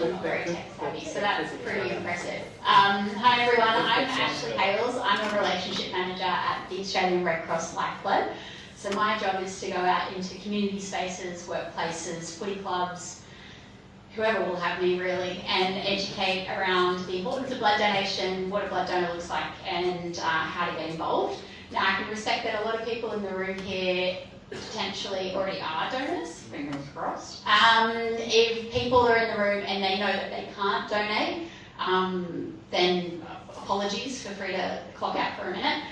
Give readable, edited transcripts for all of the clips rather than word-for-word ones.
actually not very tech savvy, so that's pretty impressive. Hi everyone, I'm Ashley Hales. I'm a relationship manager at the Australian Red Cross Lifeblood. So my job is to go out into community spaces, workplaces, footy clubs, whoever will have me really, and educate around the importance of blood donation, what a blood donor looks like, and how to get involved. Now I can respect that a lot of people in the room here potentially already are donors, fingers crossed. If people are in the room and they know that they can't donate, then apologies, feel free to clock out for a minute.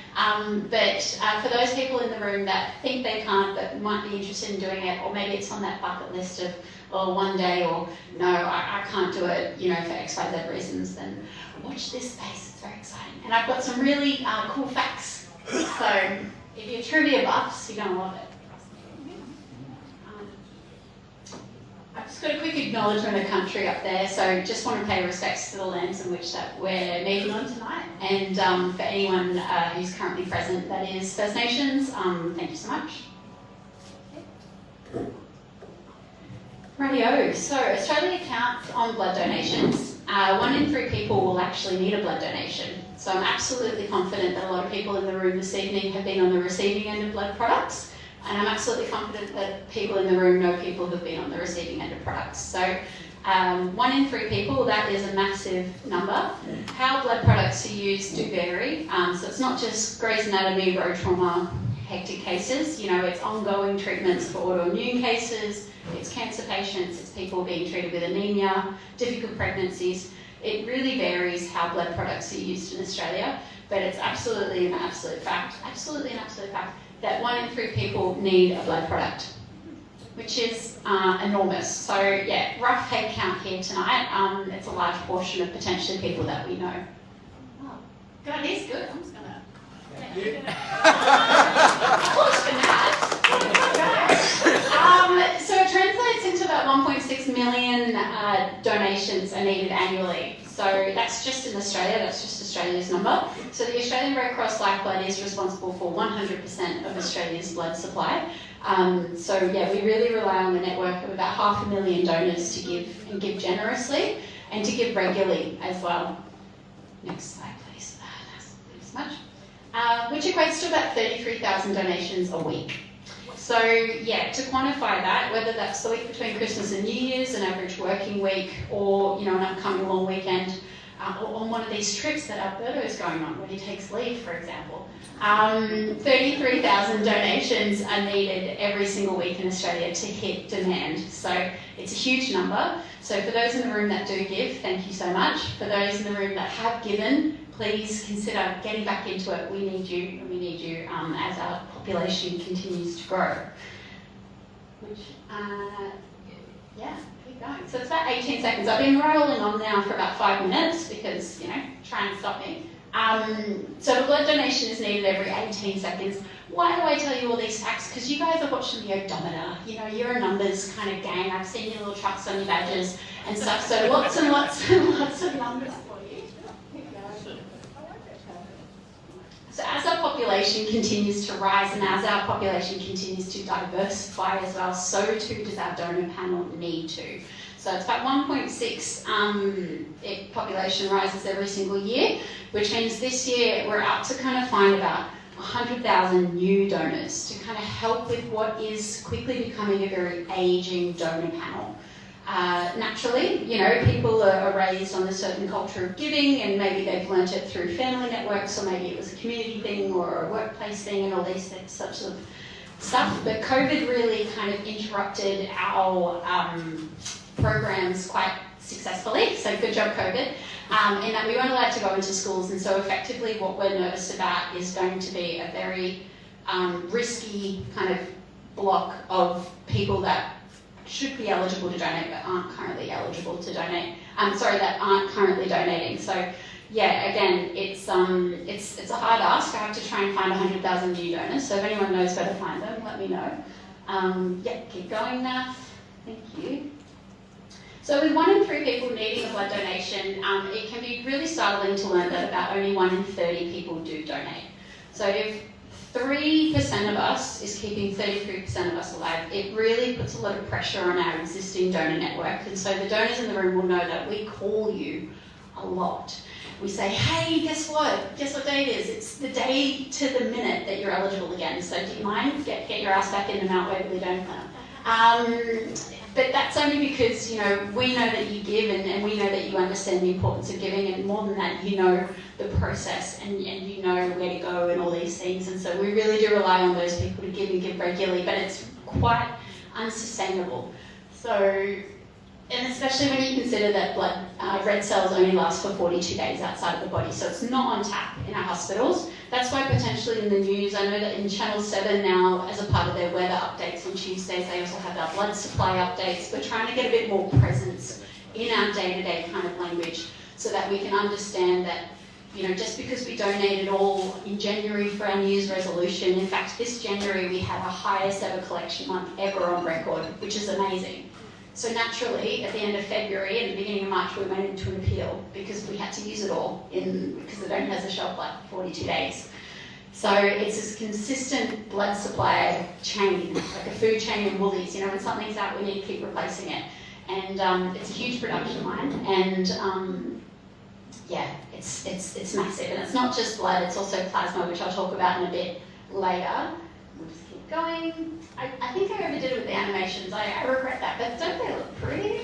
But for those people in the room that think they can't but might be interested in doing it, or maybe it's on that bucket list of, well, one day, or no, I can't do it, you know, for X, Y, Z reasons, then watch this space, it's very exciting. And I've got some really cool facts. So if you're trivia buffs, you're going to love it. I've just got a quick acknowledgement of country up there, so just want to pay respects to the lands in which that we're meeting on tonight. And for anyone who's currently present, that is First Nations, thank you so much. Rightio, so Australia counts on blood donations. 1 in 3 people will actually need a blood donation. So I'm absolutely confident that a lot of people in the room this evening have been on the receiving end of blood products. And I'm absolutely confident that people in the room know people who've been on the receiving end of products. So 1 in 3 people, that is a massive number. How blood products are used do vary. So it's not just Grey's Anatomy, road trauma, hectic cases. You know, it's ongoing treatments for autoimmune cases, it's cancer patients, it's people being treated with anemia, difficult pregnancies. It really varies how blood products are used in Australia, but it's absolutely an absolute fact, that 1 in 3 people need a blood product, which is enormous. So yeah, rough head count here tonight. It's a large portion of potentially people that we know. Oh, God, he's good. I'm just gonna. So it translates into about 1.6 million donations are needed annually. So that's just in Australia, that's just Australia's number. So the Australian Red Cross Lifeblood is responsible for 100% of Australia's blood supply. So yeah, we really rely on the network of about 500,000 donors to give, and give generously, and to give regularly as well. Next slide, please. Thanks so much. Which equates to about 33,000 donations a week. So yeah, to quantify that, whether that's the week between Christmas and New Year's, an average working week, or you know, an upcoming long weekend, or on one of these trips that Alberto's going on when he takes leave, for example. 33,000 donations are needed every single week in Australia to hit demand. So it's a huge number. So for those in the room that do give, thank you so much. For those in the room that have given, please consider getting back into it. We need you, and we need you as our population continues to grow. Which, yeah, keep going. So it's about 18 seconds. I've been rolling on now for about 5 minutes because, you know, try and stop me. So the blood donation is needed every 18 seconds. Why do I tell you all these facts? Because you guys are watching the odometer. You know, you're a numbers kind of gang. I've seen your little trucks on your badges and stuff. So lots and lots and lots of numbers for you. So as our population continues to rise and as our population continues to diversify as well, so too does our donor panel need to. So it's about 1.6 population rises every single year, which means this year we're out to kind of find about 100,000 new donors to kind of help with what is quickly becoming a very aging donor panel. Naturally, you know, people are raised on a certain culture of giving, and maybe they've learnt it through family networks, or maybe it was a community thing or a workplace thing and all these sorts of stuff. But COVID really kind of interrupted our programs quite successfully, so good job COVID, in that we weren't allowed to go into schools, and so effectively what we're nervous about is going to be a very risky kind of block of people that should be eligible to donate but aren't currently eligible to donate. That aren't currently donating. So yeah, again, it's a hard ask. I have to try and find 100,000 new donors, so if anyone knows where to find them, let me know. Yeah, keep going, Nath. Thank you. So with 1 in 3 people needing a blood donation, it can be really startling to learn that about only 1 in 30 people do donate. So if 3% of us is keeping 33% of us alive. It really puts a lot of pressure on our existing donor network. And so the donors in the room will know that we call you a lot. We say, hey, guess what? Guess what day it is? It's the day to the minute that you're eligible again. So do you mind? Get your ass back into Mount Waverley Donor Planner. But that's only because, we know that you give and we know that you understand the importance of giving, and more than that, you know the process and you know where to go and all these things. And so we really do rely on those people to give and give regularly, but it's quite unsustainable. So, and especially when you consider that red cells only last for 42 days outside of the body, so it's not on tap in our hospitals. That's why potentially in the news, I know that in Channel 7 now, as a part of their weather updates on Tuesdays, they also have our blood supply updates. We're trying to get a bit more presence in our day-to-day kind of language so that we can understand that, just because we donated all in January for our New Year's resolution, in fact, this January we had our highest ever collection month ever on record, which is amazing. So naturally, at the end of February and the beginning of March, we went into an appeal because we had to use it all because the donor has a shelf life of 42 days. So it's this consistent blood supply chain, like a food chain in Woolies. When something's out, we need to keep replacing it. And it's a huge production line. And it's massive. And it's not just blood, it's also plasma, which I'll talk about in a bit later. We'll just keep going. I think I overdid it with the animations. I regret that, but don't they look pretty?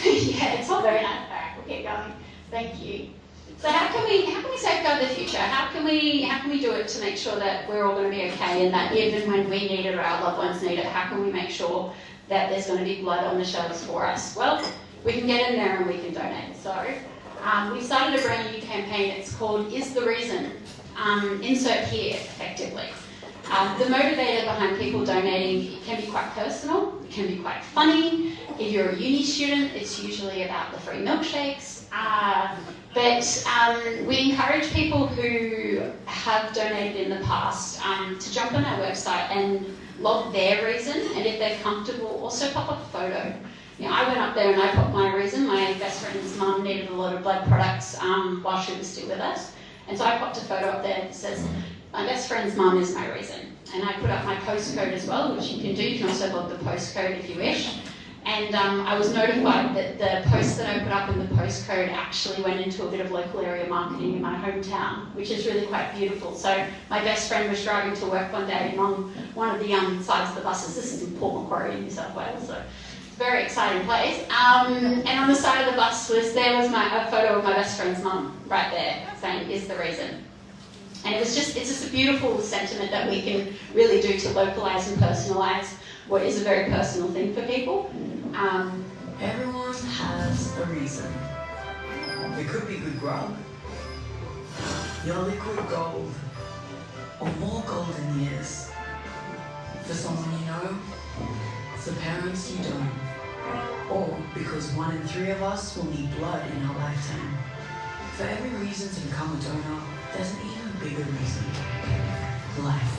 It's all very nice. All right, we'll keep going. Thank you. So how can we safeguard the future? How can we do it to make sure that we're all going to be okay, and that even when we need it or our loved ones need it, how can we make sure that there's going to be blood on the shelves for us? Well, we can get in there and we can donate. So we started a brand new campaign. It's called Is the Reason. Insert here, effectively. The motivator behind people donating can be quite personal, it can be quite funny. If you're a uni student, it's usually about the free milkshakes. But we encourage people who have donated in the past to jump on our website and log their reason, and if they're comfortable, also pop up a photo. I went up there and I popped my reason. My best friend's mum needed a lot of blood products while she was still with us. And so I popped a photo up there that says, my best friend's mum is my reason. And I put up my postcode as well, which you can do. You can also log the postcode if you wish. And I was notified that the post that I put up in the postcode actually went into a bit of local area marketing in my hometown, which is really quite beautiful. So my best friend was driving to work one day and on one of the sides of the buses, this is in Port Macquarie in New South Wales, so it's a very exciting place. And on the side of the bus was a photo of my best friend's mum right there saying, Is the Reason. And it's just a beautiful sentiment that we can really do to localise and personalise what is a very personal thing for people. Everyone has a reason. It could be good grub, your liquid gold, or more golden years. For someone you know, for parents you don't, or because 1 in 3 of us will need blood in our lifetime. For every reason to become a donor, there's an even bigger reason: life.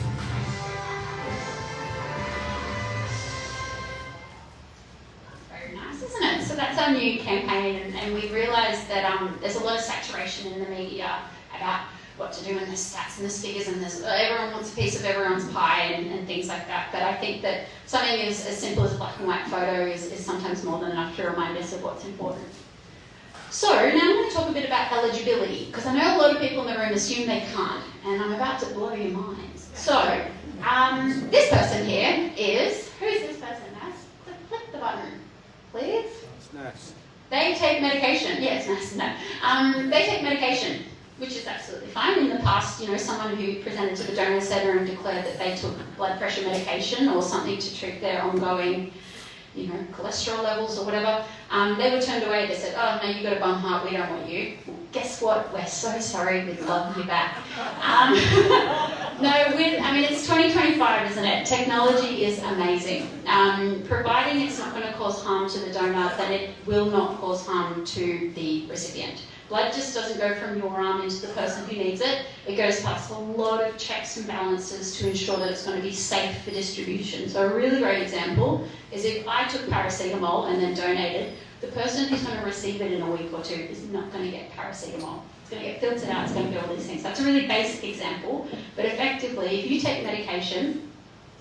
Very nice, isn't it? So that's our new campaign, and we realised that there's a lot of saturation in the media about what to do in the stats and the figures, and everyone wants a piece of everyone's pie and things like that. But I think that something as simple as a black and white photo is sometimes more than enough to remind us of what's important. So now I'm going to talk a bit about eligibility, because I know a lot of people in the room assume they can't, and I'm about to blow your minds. So this person here is, who is this person, Nas? Click the button, please. It's nice. They take medication. Yeah, it's nice to know. They take medication, which is absolutely fine. In the past, someone who presented to the donor centre and declared that they took blood pressure medication or something to treat their ongoing cholesterol levels or whatever, they were turned away. They said, oh, no, you've got a bum heart, we don't want you. Well, guess what? We're so sorry, we'd love you back. It's 2025, isn't it? Technology is amazing. Providing it's not going to cause harm to the donor, then it will not cause harm to the recipient. Blood just doesn't go from your arm into the person who needs it. It goes past a lot of checks and balances to ensure that it's going to be safe for distribution. So a really great example is if I took paracetamol and then donated, the person who's going to receive it in a week or two is not going to get paracetamol. going to get filtered out, it's going to do all these things. That's a really basic example, but effectively, if you take medication,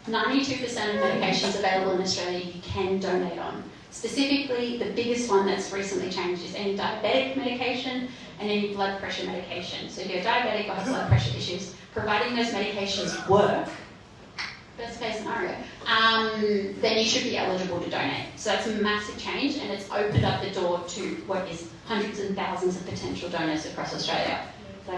92% of medications available in Australia you can donate on. Specifically, the biggest one that's recently changed is any diabetic medication and any blood pressure medication. So if you're diabetic or have blood pressure issues, providing those medications work, best case scenario, then you should be eligible to donate. So that's a massive change, and it's opened up the door to what is hundreds and thousands of potential donors across Australia. So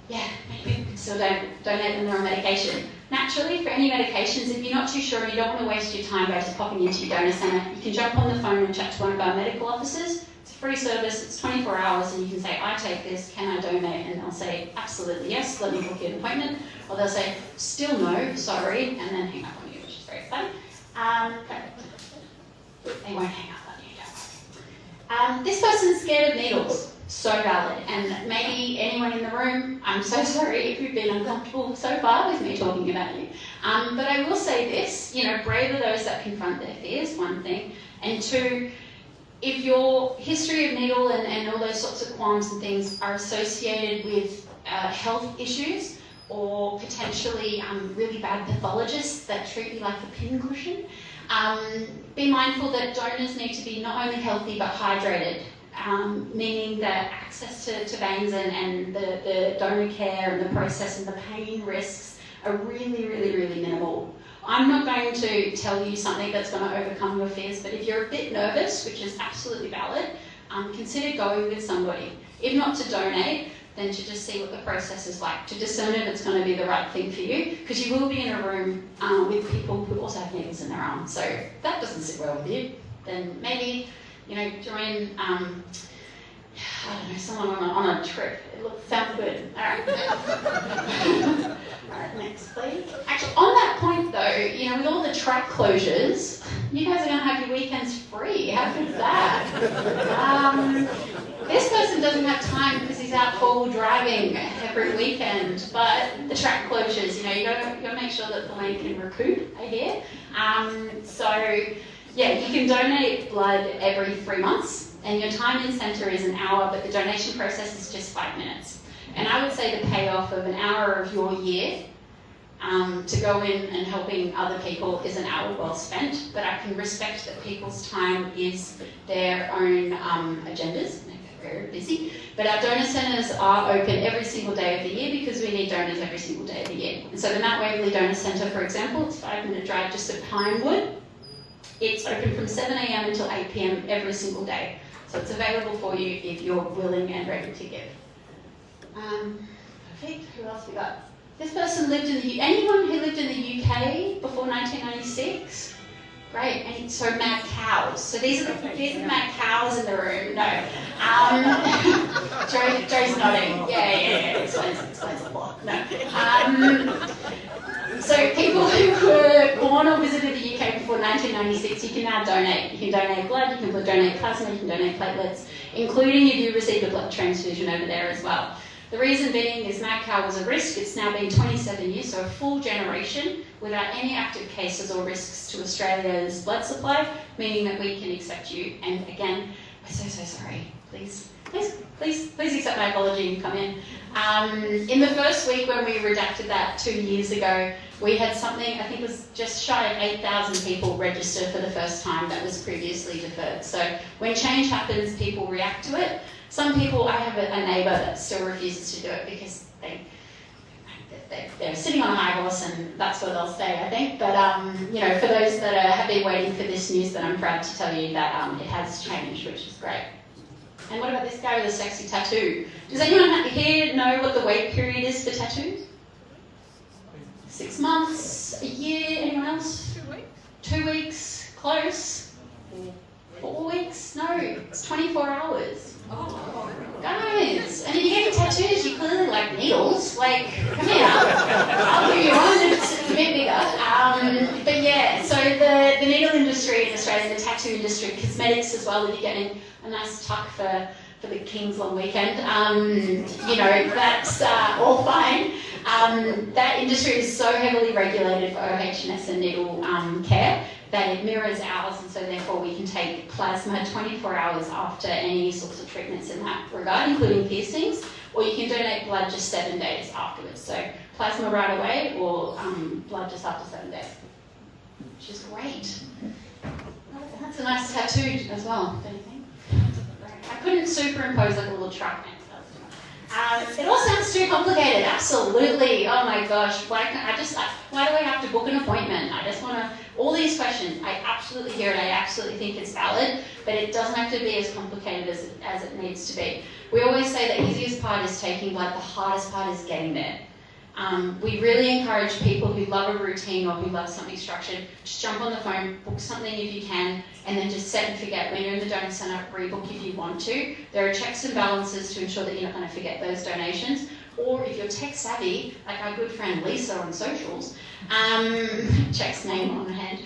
yeah, many people can still donate when they're on medication. Naturally, for any medications, if you're not too sure and you don't want to waste your time by just popping into your donor centre, you can jump on the phone and chat to one of our medical officers. It's a free service, it's 24 hours, and you can say, I take this, can I donate? And they'll say, absolutely yes, let me book you an appointment. Or they'll say, still no, sorry, and then hang up on you, which is very funny. They won't hang up on you, don't worry. This person's scared of needles. So valid, and maybe anyone in the room, I'm so sorry if you've been uncomfortable so far with me talking about you. But I will say this, brave are those that confront their fears, one thing, and two, if your history of needle and all those sorts of qualms and things are associated with health issues or potentially really bad pathologists that treat you like a pincushion, be mindful that donors need to be not only healthy but hydrated. Meaning that access to veins and the donor care and the process and the pain risks are really, really, really minimal. I'm not going to tell you something that's going to overcome your fears, but if you're a bit nervous, which is absolutely valid, consider going with somebody. If not to donate, then to just see what the process is like, to discern if it's going to be the right thing for you, because you will be in a room with people who also have needles in their arms. So if that doesn't sit well with you, then maybe join, I don't know, someone on a trip. It sounds good. All right. All right, next, please. Actually, on that point though, with all the track closures, you guys are going to have your weekends free. How good is that? This person doesn't have time because he's out four-wheel driving every weekend, but the track closures, you got to make sure that the lane can recoup, I hear. Yeah, you can donate blood every 3 months, and your time in centre is an hour, but the donation process is just 5 minutes. And I would say the payoff of an hour of your year to go in and helping other people is an hour well spent, but I can respect that people's time is their own agendas. They're very busy. But our donor centres are open every single day of the year because we need donors every single day of the year. And so the Mount Waverley Donor Centre, for example, it's a 5-minute drive just at Pinewood. It's open from 7 a.m. until 8 p.m. every single day. So it's available for you if you're willing and ready to give. Perfect. Who else we got? This person lived in the anyone who lived in the UK before 1996? Great. And so mad cows. So these are the mad cows in the room. No. Joe's nodding. Yeah. Explains a lot. No. So people who were born or visited the UK before 1996, you can now donate. You can donate blood, you can donate plasma, you can donate platelets, including if you received a blood transfusion over there as well. The reason being is mad cow was a risk. It's now been 27 years, so a full generation without any active cases or risks to Australia's blood supply, meaning that we can accept you. And again, we're so sorry. Please accept my apology and come in. In the first week when we redacted that 2 years ago, we had something, I think it was just shy of 8,000 people register for the first time that was previously deferred. So when change happens, people react to it. Some people, I have a neighbour that still refuses to do it because they're sitting on a high horse and that's where they'll stay, I think. But, for those that have been waiting for this news, then I'm proud to tell you that it has changed, which is great. And what about this guy with a sexy tattoo? Does anyone here know what the wait period is for tattoos? 6 months, a year, anyone else? 2 weeks. 2 weeks, close. 4 weeks? No, it's 24 hours. Oh. Guys, and if you get tattoos, you clearly like needles. Like, come here. I'll give you one, it's a bit bigger. But yeah, so the needle industry in Australia, the tattoo industry, cosmetics as well, if you're getting a nice tuck for the King's long weekend, that's all fine. That industry is so heavily regulated for OH&S and needle care that it mirrors ours, and so therefore we can take plasma 24 hours after any sorts of treatments in that regard, including piercings. or you can donate blood just 7 days afterwards. So plasma right away, or blood just after 7 days, which is great. That's a nice tattoo as well, don't you think? I couldn't superimpose like a little truck next to us. It all sounds too complicated, absolutely. Oh my gosh, why do I have to book an appointment? I just want to, all these questions, I absolutely hear it, I absolutely think it's valid, but it doesn't have to be as complicated as it needs to be. We always say the easiest part is taking blood, the hardest part is getting there. We really encourage people who love a routine or who love something structured, just jump on the phone, book something if you can, and then just set and forget. When you're in the donor centre, rebook if you want to. There are checks and balances to ensure that you're not going to forget those donations. Or if you're tech savvy, like our good friend Lisa on socials, check's name on hand,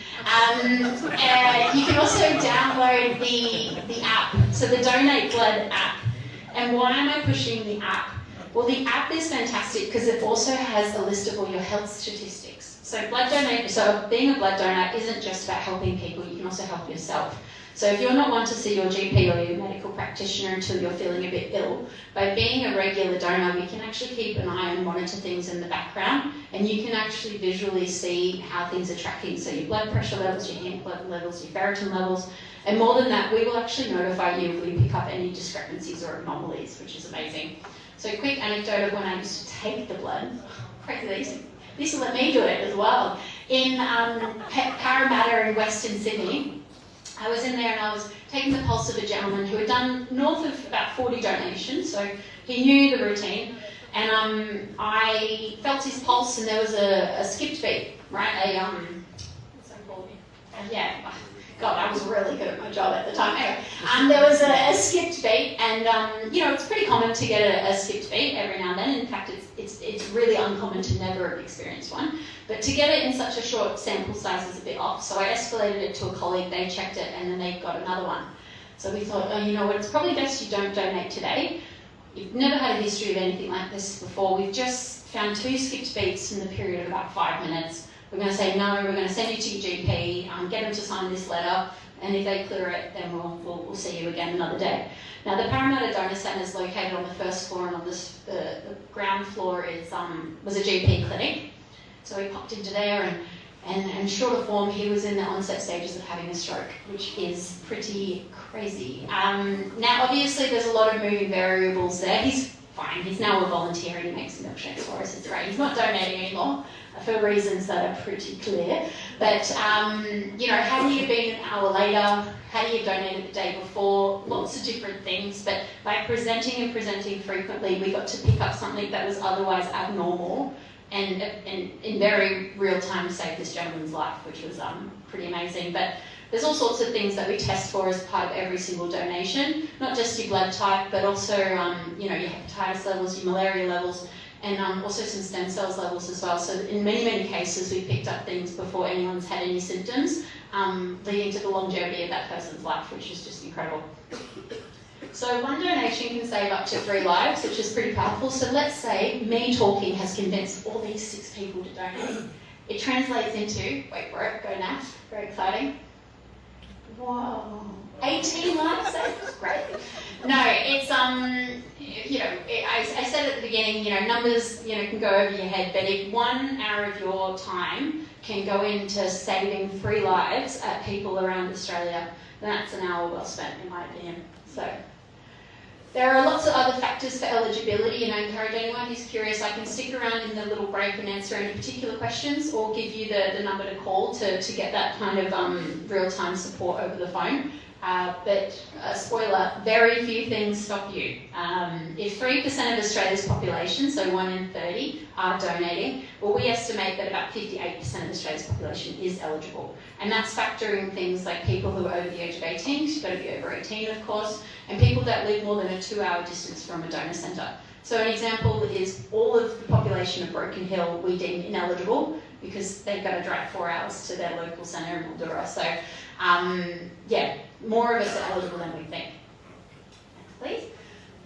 you can also download the app, so the Donate Blood app. And why am I pushing the app? Well, the app is fantastic because it also has a list of all your health statistics. So being a blood donor isn't just about helping people, you can also help yourself. So if you're not one to see your GP or your medical practitioner until you're feeling a bit ill, by being a regular donor, we can actually keep an eye and monitor things in the background, and you can actually visually see how things are tracking. So your blood pressure levels, your hemoglobin levels, your ferritin levels, and more than that, we will actually notify you if we pick up any discrepancies or anomalies, which is amazing. So a quick anecdote of when I used to take the blood. They used to let me do it as well. In Parramatta in Western Sydney, I was in there and I was taking the pulse of a gentleman who had done north of about 40 donations, so he knew the routine. And I felt his pulse, and there was a skipped beat, right? What's that called? Yeah. God, I was really good at my job at the time. Anyway, there was a skipped beat, and it's pretty common to get a skipped beat every now and then. In fact, it's really uncommon to never have experienced one. But to get it in such a short sample size is a bit off. So I escalated it to a colleague. They checked it, and then they got another one. So we thought, oh, you know what? It's probably best you don't donate today. You've never had a history of anything like this before. We've just found 2 skipped beats in the period of about 5 minutes. We're going to say no, we're going to send you to your GP, get them to sign this letter, and if they clear it, then we'll see you again another day. Now, the Parramatta Donor Centre is located on the first floor, and on the ground floor was a GP clinic. So we popped into there, and short of form, he was in the onset stages of having a stroke, which is pretty crazy. Now, obviously, there's a lot of moving variables there. He's fine. He's now a volunteer, and he makes milkshakes for us. It's great. He's not donating anymore, for reasons that are pretty clear. But, had he been an hour later, had he donated the day before, lots of different things. But by presenting frequently, we got to pick up something that was otherwise abnormal and in very real time saved this gentleman's life, which was pretty amazing. But there's all sorts of things that we test for as part of every single donation, not just your blood type, but also your hepatitis levels, your malaria levels, and also some stem cells levels as well. So in many, many cases, we picked up things before anyone's had any symptoms, leading to the longevity of that person's life, which is just incredible. So one donation can save up to 3 lives, which is pretty powerful. So let's say me talking has convinced all these 6 people to donate. It translates into, wait for it, go Nat, very exciting. Whoa, 18 lives saved, great. No, it's, I said at the beginning, numbers, can go over your head, but if 1 hour of your time can go into saving 3 lives at people around Australia, then that's an hour well spent, in my opinion. So there are lots of other factors for eligibility, and I encourage anyone who's curious, I can stick around in the little break and answer any particular questions, or give you the number to call to get that kind of real-time support over the phone. But spoiler, very few things stop you. If 3% of Australia's population, so 1 in 30, are donating, well, we estimate that about 58% of Australia's population is eligible. And that's factoring things like people who are over the age of 18, you've got to be over 18, of course, and people that live more than a 2-hour distance from a donor centre. So an example is all of the population of Broken Hill we deem ineligible because they've got to drive 4 hours to their local centre in Mildura. So, more of us are eligible than we think. Next, please.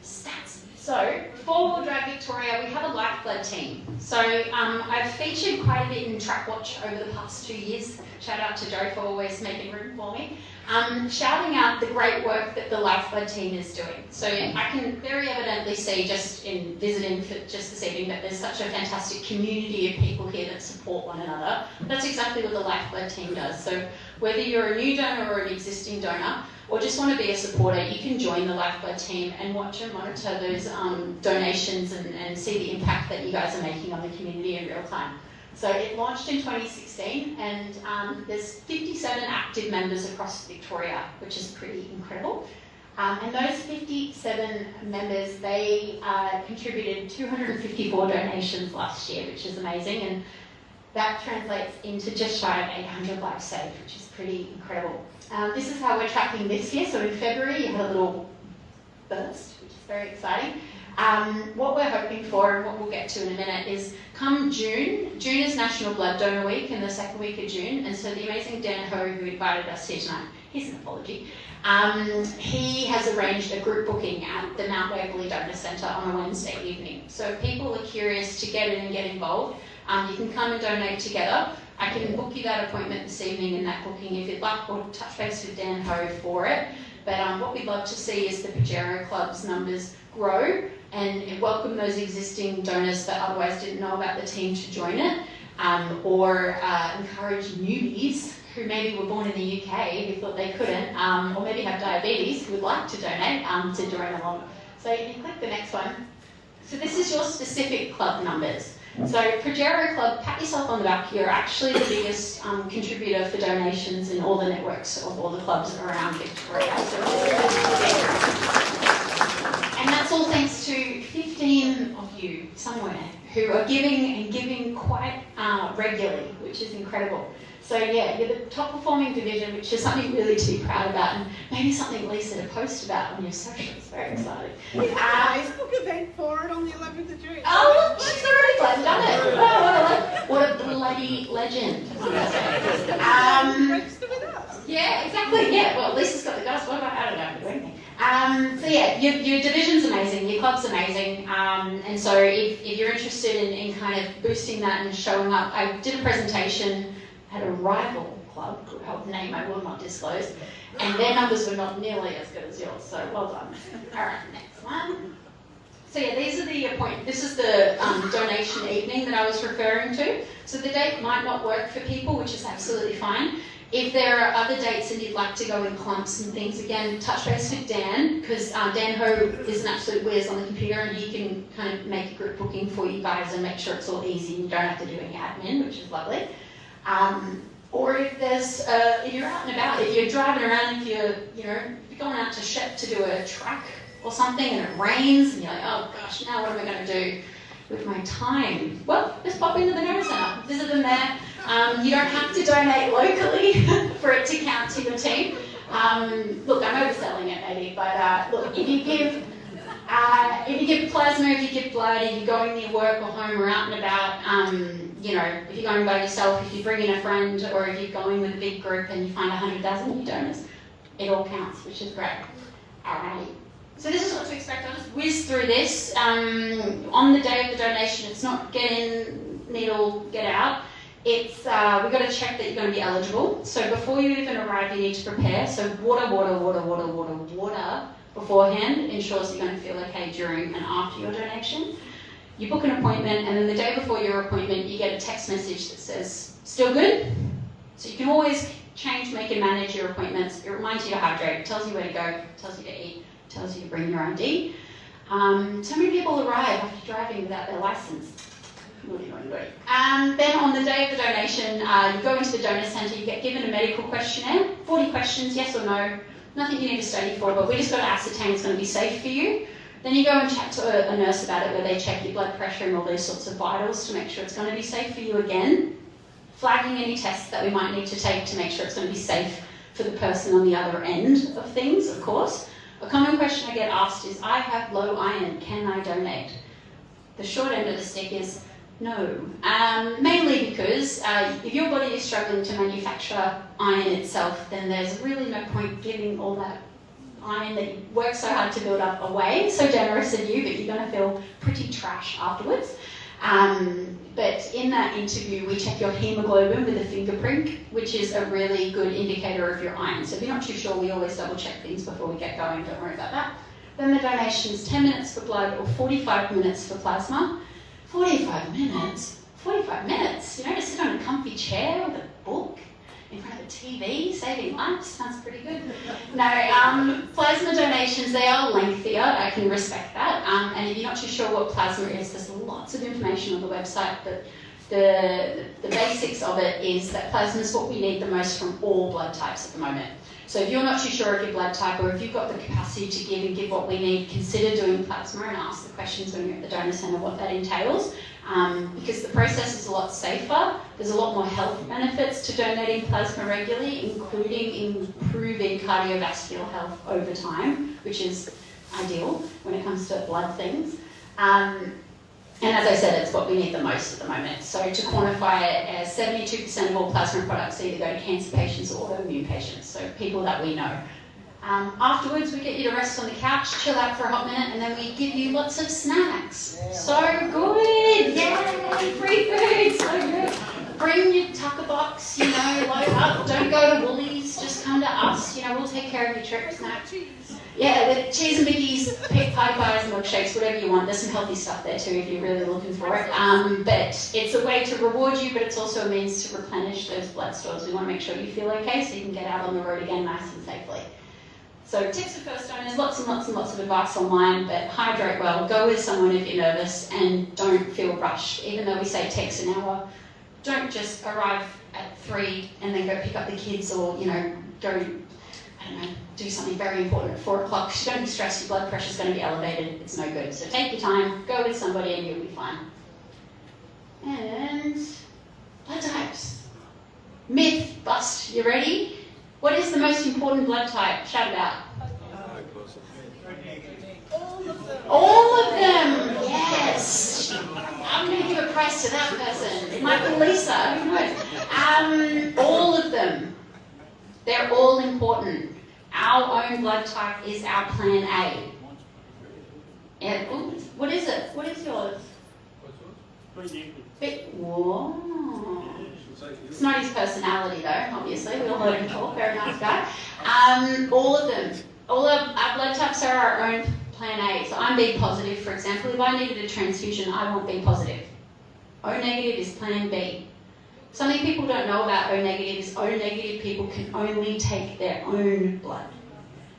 Stats. So, 4-wheel drive Victoria, we have a lifeblood team. So I've featured quite a bit in Track Watch over the past 2 years. Shout out to Joe for always making room for me. Shouting out the great work that the lifeblood team is doing. So I can very evidently see just in visiting for just this evening that there's such a fantastic community of people here that support one another. That's exactly what the lifeblood team does. So whether you're a new donor or an existing donor, or just want to be a supporter, you can join the Lifeblood team and watch and monitor those donations and see the impact that you guys are making on the community in real time. So it launched in 2016 and there's 57 active members across Victoria, which is pretty incredible. And those 57 members, they contributed 254 donations last year, which is amazing. And that translates into just shy of 800 lives saved, which is pretty incredible. This is how we're tracking this year. So in February, you had a little burst, which is very exciting. What we're hoping for, and what we'll get to in a minute, is come June is National Blood Donor Week in the second week of June, and so the amazing Dan Ho, who invited us here tonight, here's an apology, he has arranged a group booking at the Mount Waverley Donor Centre on a Wednesday evening. So if people are curious to get in and get involved, you can come and donate together. I can book you that appointment this evening in that booking if you'd like, or touch base with Dan Ho for it. But what we'd love to see is the Pajero Club's numbers grow and welcome those existing donors that otherwise didn't know about the team to join it, or encourage newbies who maybe were born in the UK who thought they couldn't, or maybe have diabetes who would like to donate to join along. So you can click the next one. So this is your specific club numbers. So Pajero Club, pat yourself on the back, you're actually the biggest contributor for donations in all the networks of all the clubs around Victoria. And that's all thanks to 15 of you somewhere who are giving quite regularly, which is incredible. So yeah, you're the top performing division, which is something really to be proud about, and maybe something Lisa to post about on your socials. Very exciting. Facebook event for it on the 11th of June. Oh, look, she's already done it. Wow, what a bloody legend. Register with us. Yeah, exactly. Yeah, well, Lisa's got the guts. What about I don't know, do anything. So yeah, your division's amazing, your club's amazing, and so if you're interested in kind of boosting that and showing up, I did a presentation at a rival club, whose name I will not disclose, and their numbers were not nearly as good as yours, so well done. All right, next one. So yeah, this is the donation evening that I was referring to. So the date might not work for people, which is absolutely fine. If there are other dates and you'd like to go in clumps and things, again, touch base with Dan, because Dan Ho is an absolute whiz on the computer and he can kind of make a group booking for you guys and make sure it's all easy and you don't have to do any admin, which is lovely. Or if there's, if you're out and about, if you're driving around, if you're going out to Shep to do a track or something and it rains and you're like, oh gosh, now what am I going to do with my time? Well, just pop into the donor centre, visit them there. You don't have to donate locally for it to count to your team. Look, I'm overselling it maybe, but look, if you give plasma, if you give blood, if you're going near work or home or out and about, if you're going by yourself, if you bring in a friend, or if you're going with a big group and you find 100,000 new donors, it all counts, which is great. Alrighty. So this is what to expect. I'll just whiz through this. On the day of the donation, it's not get in, needle, get out. It's we've got to check that you're going to be eligible. So before you even arrive, you need to prepare. So water beforehand ensures you're going to feel okay during and after your donation. You book an appointment, and then the day before your appointment, you get a text message that says, still good? So you can always change, make and manage your appointments. It reminds you to hydrate, tells you where to go, tells you to eat, tells you to bring your ID. So many people arrive after driving without their license. Then on the day of the donation, you go into the donor centre, you get given a medical questionnaire, 40 questions, yes or no, nothing you need to study for, but we just got to ascertain it's going to be safe for you. Then you go and chat to a nurse about it, where they check your blood pressure and all those sorts of vitals to make sure it's going to be safe for you again, flagging any tests that we might need to take to make sure it's going to be safe for the person on the other end of things, of course. A common question I get asked is, I have low iron, can I donate? The short end of the stick is no, mainly because if your body is struggling to manufacture iron itself, then there's really no point giving all that iron that you worked so hard to build up away. So generous of you, but you're going to feel pretty trash afterwards. But in that interview, we check your hemoglobin with a finger prick, which is a really good indicator of your iron. So if you're not too sure, we always double check things before we get going. Don't worry about that. Then the donation's 10 minutes for blood or 45 minutes for plasma. 45 minutes? 45 minutes? You know, to sit on a comfy chair with a book in front of a TV, saving lives, sounds pretty good. No, plasma donations, they are lengthier, I can respect that. And if you're not too sure what plasma is, there's lots of information on the website, but the basics of it is that plasma is what we need the most from all blood types at the moment. So if you're not too sure of your blood type, or if you've got the capacity to give and give what we need, consider doing plasma and ask the questions when you're at the donor centre what that entails. Because the process is a lot safer, there's a lot more health benefits to donating plasma regularly, including improving cardiovascular health over time, which is ideal when it comes to blood things. And as I said, it's what we need the most at the moment. So to quantify it, 72% of all plasma products either go to cancer patients or autoimmune patients, so people that we know. Afterwards, we get you to rest on the couch, chill out for a hot minute, and then we give you lots of snacks. So good! Yay! Free food! So good! Bring your tucker box, you know, load up. Don't go to Woolies, just come to us. You know, we'll take care of your trip. Yeah, with cheese and biggies, pie pies, milkshakes, whatever you want. There's some healthy stuff there too if you're really looking for it. But it's a way to reward you, but it's also a means to replenish those blood stores. We want to make sure you feel okay so you can get out on the road again nice and safely. So tips for first donors, lots and lots and lots of advice online, but hydrate well, go with someone if you're nervous, and don't feel rushed. Even though we say it takes an hour, don't just arrive at 3 and then go pick up the kids, or, you know, go, I don't know, do something very important at 4 o'clock. Don't be stressed, your blood pressure's going to be elevated, it's no good. So take your time, go with somebody and you'll be fine. And blood types. Myth bust, you ready? What is the most important blood type? Shout it out. All of them, yes. I'm going to give a prize to that person. It might be Lisa, who knows? All of them. They're all important. Our own blood type is our plan A. And, what is it? What is yours? Whoa. It's not his personality though, obviously. We all heard him talk, very nice guy. All of them. All of our blood types are our own plan A. So I'm B positive, for example. If I needed a transfusion, I want B positive. O negative is plan B. Something people don't know about O negative is O negative people can only take their own blood.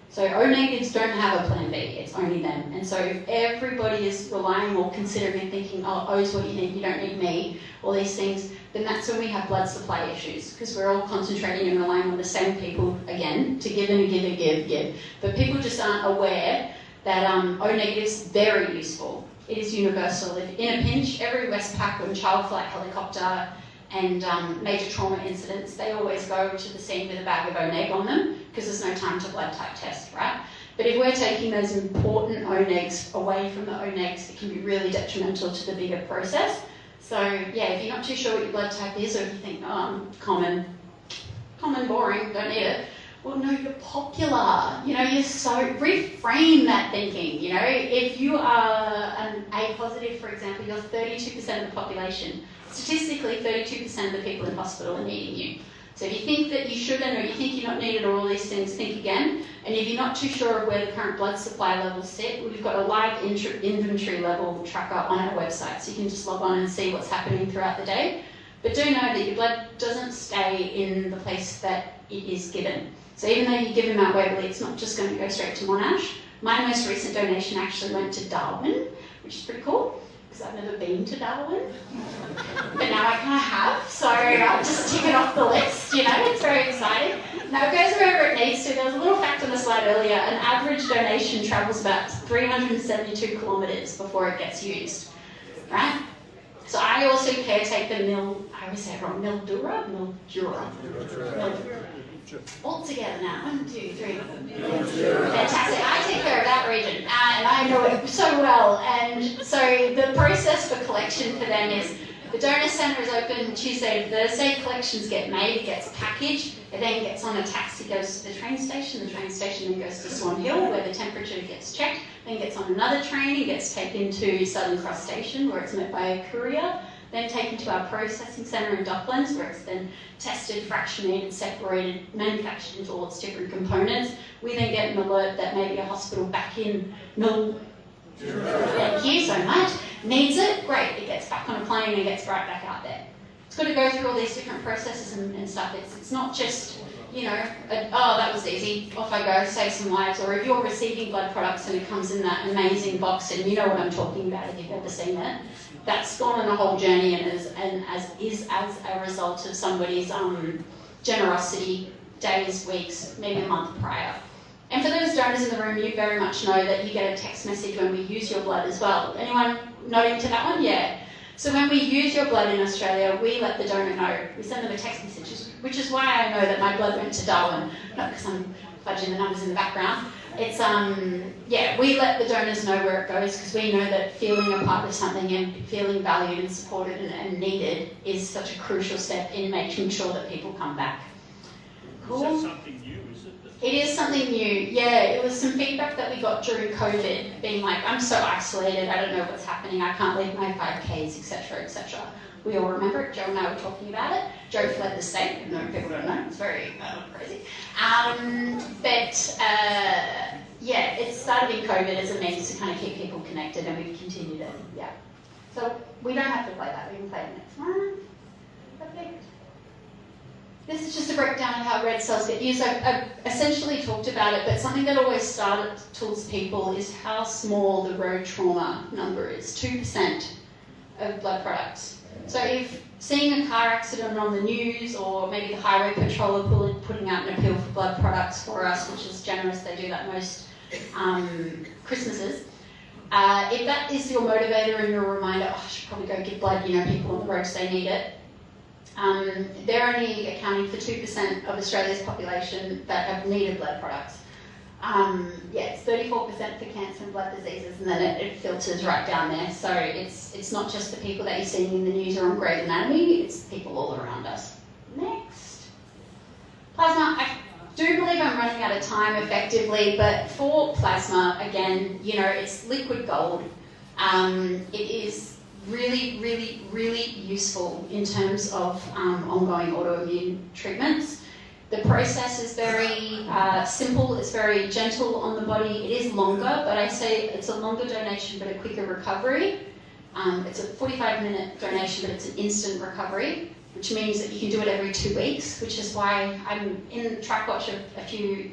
So O negatives don't have a plan B, it's only them. And so if everybody is relying or considering and thinking, oh, O's what you need, you don't need me, all these things, then that's when we have blood supply issues, because we're all concentrating and relying on the same people, again, to give and give and give. But people just aren't aware that O negative is very useful. It is universal. If in a pinch, every Westpac and child flight helicopter and major trauma incidents, they always go to the scene with a bag of O-neg on them, because there's no time to blood type test, right? But if we're taking those important O-negs away from the O-negs, it can be really detrimental to the bigger process. So yeah, if you're not too sure what your blood type is, or if you think, oh, I'm common, boring, don't need it, well, no, you're popular. You know, you're so, reframe that thinking, you know. If you are an A positive, for example, you're 32% of the population. Statistically, 32% of the people in hospital are needing you. So if you think that you shouldn't, or you think you're not needed, or all these things, think again. And if you're not too sure of where the current blood supply levels sit, we've got a live inventory level tracker on our website, so you can just log on and see what's happening throughout the day. But do know that your blood doesn't stay in the place that it is given. So even though you give them out Waverley, it's not just going to go straight to Monash. My most recent donation actually went to Darwin, which is pretty cool, because I've never been to Darwin. But now I kind of have, so I'll just tick it off the list, you know, it's very exciting. Now it goes wherever it needs to. There was a little fact on the slide earlier, an average donation travels about 372 kilometres before it gets used, right? So I also caretake the I always say it wrong, Mildura? All together now, 1, 2, 3. Fantastic. I take care of that region, and I know it so well. And so the process for collection for them is The donor centre is open Tuesday to Thursday. Collections get made, it gets packaged, it then gets on a taxi, goes to the train station then goes to Swan Hill where the temperature gets checked, then gets on another train and gets taken to Southern Cross Station where it's met by a courier, then taken to our processing centre in Docklands where it's then tested, fractionated, separated, manufactured into all its different components. We then get an alert that maybe a hospital back in thank you so much, needs it, great, it gets back on a plane and gets right back out there. It's got to go through all these different processes and stuff. It's not just, oh, that was easy, off I go, save some lives. Or if you're receiving blood products and it comes in that amazing box, and you know what I'm talking about if you've ever seen it, that's gone on a whole journey and is as a result of somebody's generosity, days, weeks, maybe a month prior. And for those donors in the room, you very much know that you get a text message when we use your blood as well. Anyone nodding to that one? Yeah. So when we use your blood in Australia, we let the donor know. We send them a text message, which is why I know that my blood went to Darwin, not because I'm fudging the numbers in the background. It's, we let the donors know where it goes because we know that feeling a part of something and feeling valued and supported and needed is such a crucial step in making sure that people come back. Cool. Is that something new, is it? It is something new, yeah. It was some feedback that we got during COVID, being like, I'm so isolated, I don't know what's happening, I can't leave my 5Ks, etc., etc. We all remember it, Joe and I were talking about it. Joe fled the state, no, people don't know, it's very crazy. It started in COVID as a means to kind of keep people connected, and we've continued it, yeah. So we don't have to play that, we can play the next one. Perfect. This is just a breakdown of how red cells get used. I've essentially talked about it, but something that always startles people is how small the road trauma number is, 2% of blood products. So if seeing a car accident on the news, or maybe the highway patrol are putting out an appeal for blood products for us, which is generous, they do that most Christmases, if that is your motivator and your reminder, I should probably go give blood, people on the roads, they need it, they're only accounting for 2% of Australia's population that have needed blood products. It's 34% for cancer and blood diseases, and then it filters right down there. So it's not just the people that you're seeing in the news or on Great Anatomy, it's people all around us. Next. Plasma. I do believe I'm running out of time effectively, but for plasma, again, it's liquid gold. It is really, really, really useful in terms of ongoing autoimmune treatments. The process is very simple, it's very gentle on the body. It is longer, but I say it's a longer donation but a quicker recovery. It's a 45-minute donation, but it's an instant recovery, which means that you can do it every 2 weeks, which is why I'm in TrackWatch a few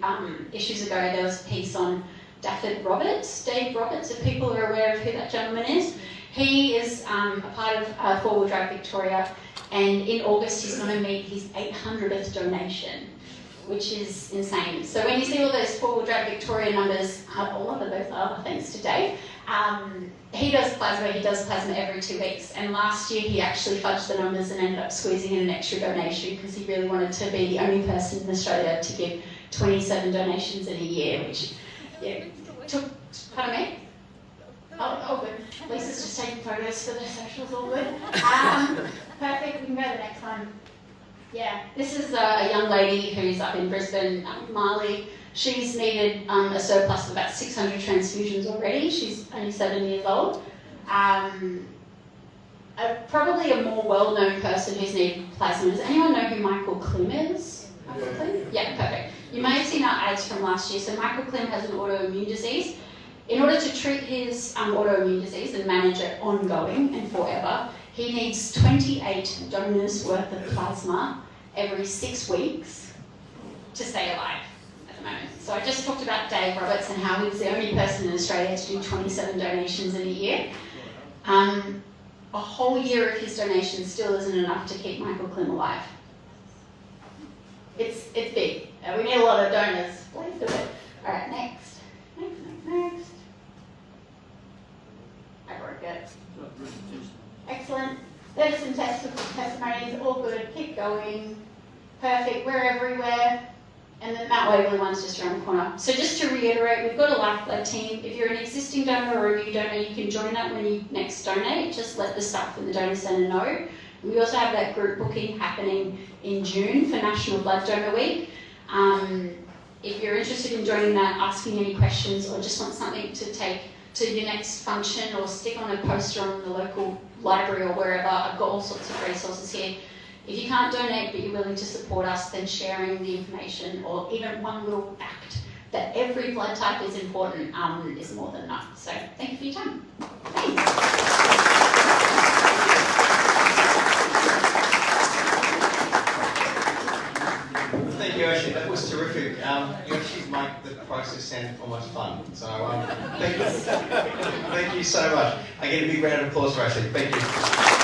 issues ago. There was a piece on Dave Roberts, if people are aware of who that gentleman is. He is a part of Four Wheel Drive Victoria, and in August he's going to meet his 800th donation, which is insane. So when you see all those Four Wheel Drive Victoria numbers, a lot of those are thanks to Dave, he does plasma every 2 weeks, and last year he actually fudged the numbers and ended up squeezing in an extra donation because he really wanted to be the only person in Australia to give 27 donations in a year, which took, pardon me? Oh, good. Lisa's just taking photos for the socials, all good. Perfect, we can go to the next one. Yeah, this is a young lady who's up in Brisbane, Marley. She's needed a surplus of about 600 transfusions already. She's only 7 years old. Probably a more well-known person who's needed plasma. Does anyone know who Michael Klim is? Michael Klim? Yeah, perfect. You may have seen our ads from last year. So Michael Klim has an autoimmune disease. In order to treat his autoimmune disease and manage it ongoing and forever, he needs 28 donors worth of plasma every 6 weeks to stay alive at the moment. So I just talked about Dave Roberts and how he was the only person in Australia to do 27 donations in a year. A whole year of his donations still isn't enough to keep Michael Klim alive. It's big. We need a lot of donors. Please do it. All right, next. I broke it. Excellent. There's some testimonies, all good. Keep going. Perfect. We're everywhere. And the Mount Waverley one's just around the corner. So just to reiterate, we've got a lifeblood team. If you're an existing donor or a new donor, you can join that when you next donate. Just let the staff in the donor centre know. We also have that group booking happening in June for National Blood Donor Week. If you're interested in joining that, asking any questions, or just want something to take to your next function or stick on a poster on the local library or wherever, I've got all sorts of resources here. If you can't donate but you're willing to support us, then sharing the information or even one little fact that every blood type is important is more than enough. So thank you for your time. Thanks. Thank you, Ashley. That was terrific. You actually make the process sound almost fun. So thank you so much. I get a big round of applause for Ashley. Thank you.